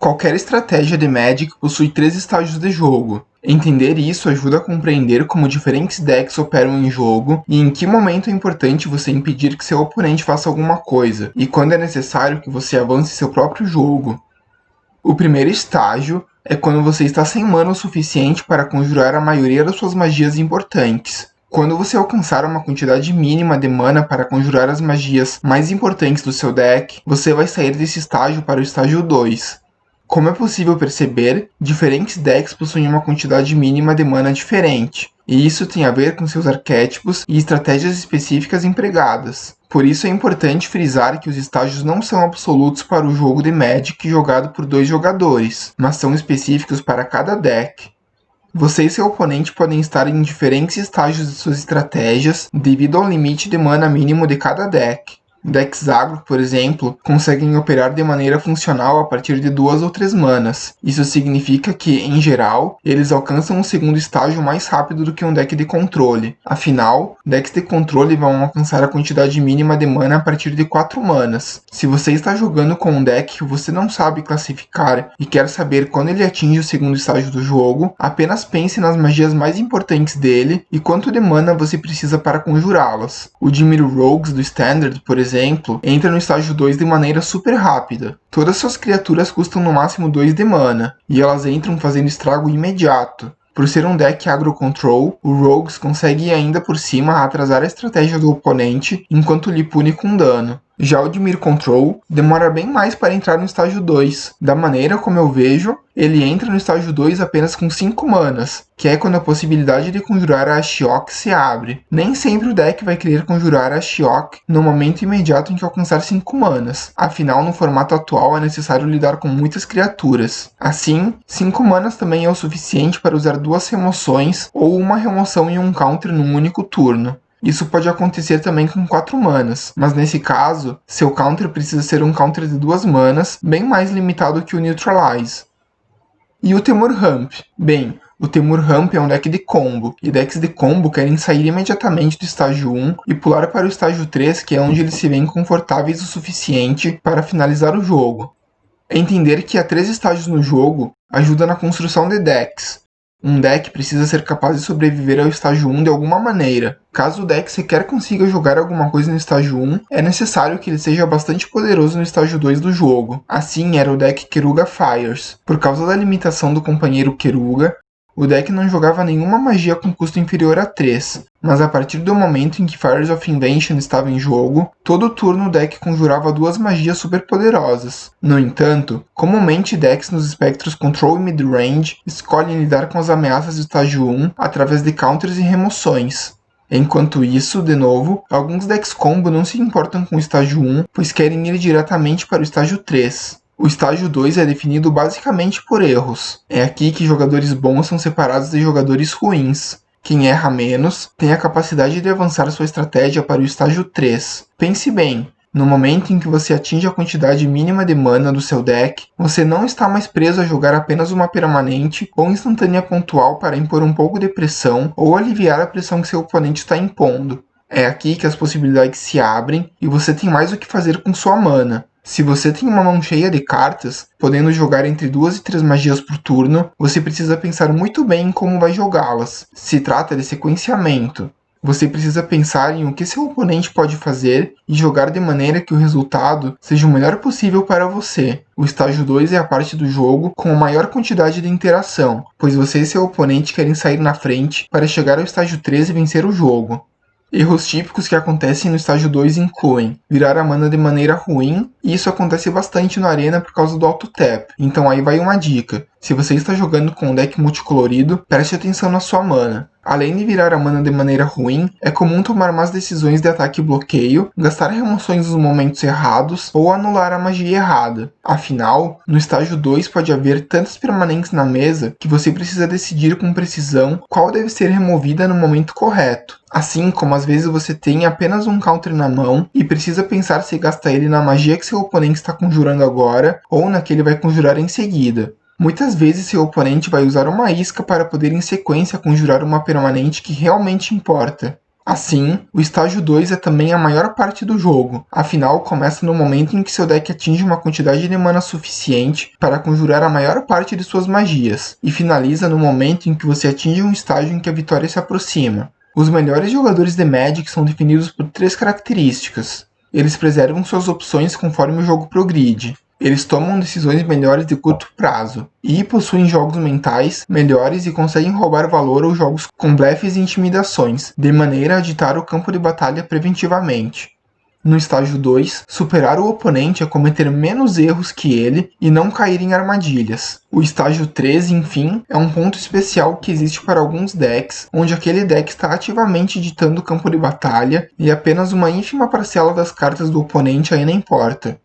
Qualquer estratégia de Magic possui 3 estágios de jogo. Entender isso ajuda a compreender como diferentes decks operam em jogo e em que momento é importante você impedir que seu oponente faça alguma coisa, e quando é necessário que você avance seu próprio jogo. O primeiro estágio é quando você está sem mana o suficiente para conjurar a maioria das suas magias importantes. Quando você alcançar uma quantidade mínima de mana para conjurar as magias mais importantes do seu deck, você vai sair desse estágio para o estágio 2. Como é possível perceber, diferentes decks possuem uma quantidade mínima de mana diferente, e isso tem a ver com seus arquétipos e estratégias específicas empregadas. Por isso é importante frisar que os estágios não são absolutos para o jogo de Magic jogado por 2 jogadores, mas são específicos para cada deck. Você e seu oponente podem estar em diferentes estágios de suas estratégias devido ao limite de mana mínimo de cada deck. Decks agro, por exemplo, conseguem operar de maneira funcional a partir de 2 ou 3 manas. Isso significa que, em geral, eles alcançam o segundo estágio mais rápido do que um deck de controle. Afinal, decks de controle vão alcançar a quantidade mínima de mana a partir de 4 manas. Se você está jogando com um deck que você não sabe classificar e quer saber quando ele atinge o segundo estágio do jogo, apenas pense nas magias mais importantes dele e quanto de mana você precisa para conjurá-las. O Dimir Rogues do Standard, por exemplo, entra no estágio 2 de maneira super rápida. Todas suas criaturas custam no máximo 2 de mana, e elas entram fazendo estrago imediato. Por ser um deck agro control, o Rogues consegue ainda por cima atrasar a estratégia do oponente enquanto lhe pune com dano. Já o Dimir Control demora bem mais para entrar no estágio 2. Da maneira como eu vejo, ele entra no estágio 2 apenas com 5 manas, que é quando a possibilidade de conjurar a Ashiok se abre. Nem sempre o deck vai querer conjurar a Ashiok no momento imediato em que alcançar 5 manas, afinal no formato atual é necessário lidar com muitas criaturas. Assim, 5 manas também é o suficiente para usar 2 remoções ou uma remoção e um counter num único turno. Isso pode acontecer também com 4 manas, mas nesse caso, seu counter precisa ser um counter de 2 manas, bem mais limitado que o Neutralize. E o Temur Ramp? Bem, o Temur Ramp é um deck de combo, e decks de combo querem sair imediatamente do estágio 1 e pular para o estágio 3, que é onde eles se veem confortáveis o suficiente para finalizar o jogo. Entender que há 3 estágios no jogo ajuda na construção de decks. Um deck precisa ser capaz de sobreviver ao estágio 1 de alguma maneira. Caso o deck sequer consiga jogar alguma coisa no estágio 1, é necessário que ele seja bastante poderoso no estágio 2 do jogo. Assim era o deck Keruga Fires. Por causa da limitação do companheiro Keruga, o deck não jogava nenhuma magia com custo inferior a 3, mas a partir do momento em que Fires of Invention estava em jogo, todo turno o deck conjurava 2 magias super poderosas. No entanto, comumente decks nos espectros Control e Midrange escolhem lidar com as ameaças do estágio 1 através de counters e remoções. Enquanto isso, de novo, alguns decks combo não se importam com o estágio 1, pois querem ir diretamente para o estágio 3. O estágio 2 é definido basicamente por erros. É aqui que jogadores bons são separados de jogadores ruins. Quem erra menos tem a capacidade de avançar sua estratégia para o estágio 3. Pense bem, no momento em que você atinge a quantidade mínima de mana do seu deck, você não está mais preso a jogar apenas uma permanente ou instantânea pontual para impor um pouco de pressão ou aliviar a pressão que seu oponente está impondo. É aqui que as possibilidades se abrem e você tem mais o que fazer com sua mana. Se você tem uma mão cheia de cartas, podendo jogar entre 2 e 3 magias por turno, você precisa pensar muito bem em como vai jogá-las. Se trata de sequenciamento. Você precisa pensar em o que seu oponente pode fazer e jogar de maneira que o resultado seja o melhor possível para você. O estágio 2 é a parte do jogo com a maior quantidade de interação, pois você e seu oponente querem sair na frente para chegar ao estágio 3 e vencer o jogo. Erros típicos que acontecem no estágio 2 incluem virar a mana de maneira ruim, e isso acontece bastante na arena por causa do auto-tap. Então aí vai uma dica: se você está jogando com um deck multicolorido, preste atenção na sua mana. Além de virar a mana de maneira ruim, é comum tomar más decisões de ataque e bloqueio, gastar remoções nos momentos errados ou anular a magia errada. Afinal, no estágio 2 pode haver tantas permanentes na mesa que você precisa decidir com precisão qual deve ser removida no momento correto. Assim como às vezes você tem apenas um counter na mão e precisa pensar se gasta ele na magia que seu oponente está conjurando agora ou na que ele vai conjurar em seguida. Muitas vezes seu oponente vai usar uma isca para poder em sequência conjurar uma permanente que realmente importa. Assim, o estágio 2 é também a maior parte do jogo, afinal começa no momento em que seu deck atinge uma quantidade de mana suficiente para conjurar a maior parte de suas magias, e finaliza no momento em que você atinge um estágio em que a vitória se aproxima. Os melhores jogadores de Magic são definidos por 3 características. Eles preservam suas opções conforme o jogo progride. Eles tomam decisões melhores de curto prazo, e possuem jogos mentais melhores e conseguem roubar valor aos jogos com blefes e intimidações, de maneira a ditar o campo de batalha preventivamente. No estágio 2, superar o oponente é cometer menos erros que ele e não cair em armadilhas. O estágio 3, enfim, é um ponto especial que existe para alguns decks, onde aquele deck está ativamente ditando o campo de batalha e apenas uma ínfima parcela das cartas do oponente ainda importa.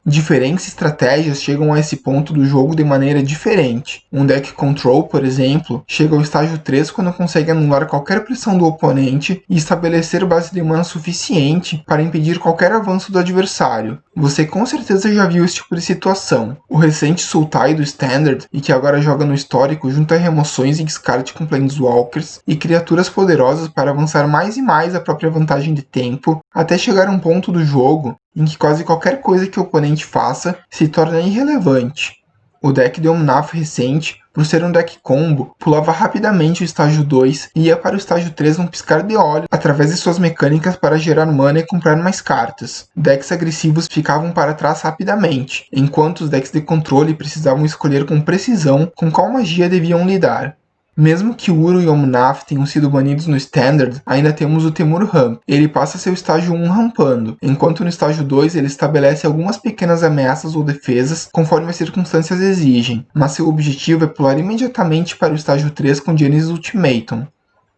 Diferentes estratégias chegam a esse ponto do jogo de maneira diferente. Um deck Control, por exemplo, chega ao estágio 3 quando consegue anular qualquer pressão do oponente e estabelecer base de mana suficiente para impedir qualquer avanço do adversário. Você com certeza já viu esse tipo de situação. O recente Sultai do Standard, e que agora joga no histórico, junta remoções e descarte com Planeswalkers e criaturas poderosas para avançar mais e mais a própria vantagem de tempo, até chegar a um ponto do jogo em que quase qualquer coisa que o oponente faça se torna irrelevante. O deck de Omnath recente, por ser um deck combo, pulava rapidamente o estágio 2 e ia para o estágio 3 num piscar de olhos através de suas mecânicas para gerar mana e comprar mais cartas. Decks agressivos ficavam para trás rapidamente, enquanto os decks de controle precisavam escolher com precisão com qual magia deviam lidar. Mesmo que Uro e Omnath tenham sido banidos no Standard, ainda temos o Temur Ramp. Ele passa seu estágio 1 rampando, enquanto no estágio 2 ele estabelece algumas pequenas ameaças ou defesas conforme as circunstâncias exigem, mas seu objetivo é pular imediatamente para o estágio 3 com Genesis Ultimatum.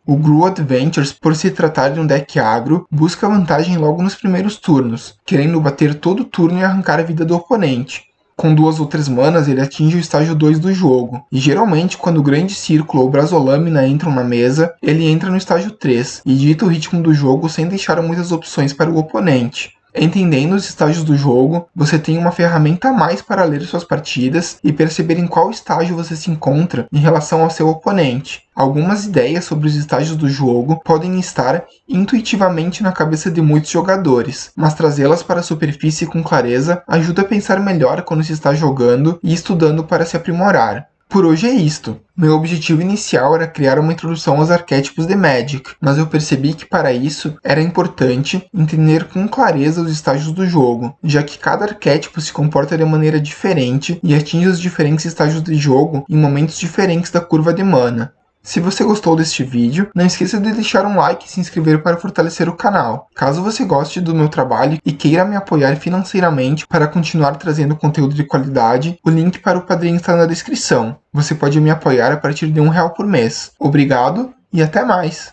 O Gru Adventures, por se tratar de um deck agro, busca vantagem logo nos primeiros turnos, querendo bater todo turno e arrancar a vida do oponente. Com 2 ou 3 manas, ele atinge o estágio 2 do jogo, e geralmente quando o Grande Círculo ou Brasolâmina entram na mesa, ele entra no estágio 3, e dita o ritmo do jogo sem deixar muitas opções para o oponente. Entendendo os estágios do jogo, você tem uma ferramenta a mais para ler suas partidas e perceber em qual estágio você se encontra em relação ao seu oponente. Algumas ideias sobre os estágios do jogo podem estar intuitivamente na cabeça de muitos jogadores, mas trazê-las para a superfície com clareza ajuda a pensar melhor quando se está jogando e estudando para se aprimorar. Por hoje é isto. Meu objetivo inicial era criar uma introdução aos arquétipos de Magic, mas eu percebi que para isso era importante entender com clareza os estágios do jogo, já que cada arquétipo se comporta de maneira diferente e atinge os diferentes estágios de jogo em momentos diferentes da curva de mana. Se você gostou deste vídeo, não esqueça de deixar um like e se inscrever para fortalecer o canal. Caso você goste do meu trabalho e queira me apoiar financeiramente para continuar trazendo conteúdo de qualidade, o link para o Padrim está na descrição. Você pode me apoiar a partir de R$1 por mês. Obrigado e até mais!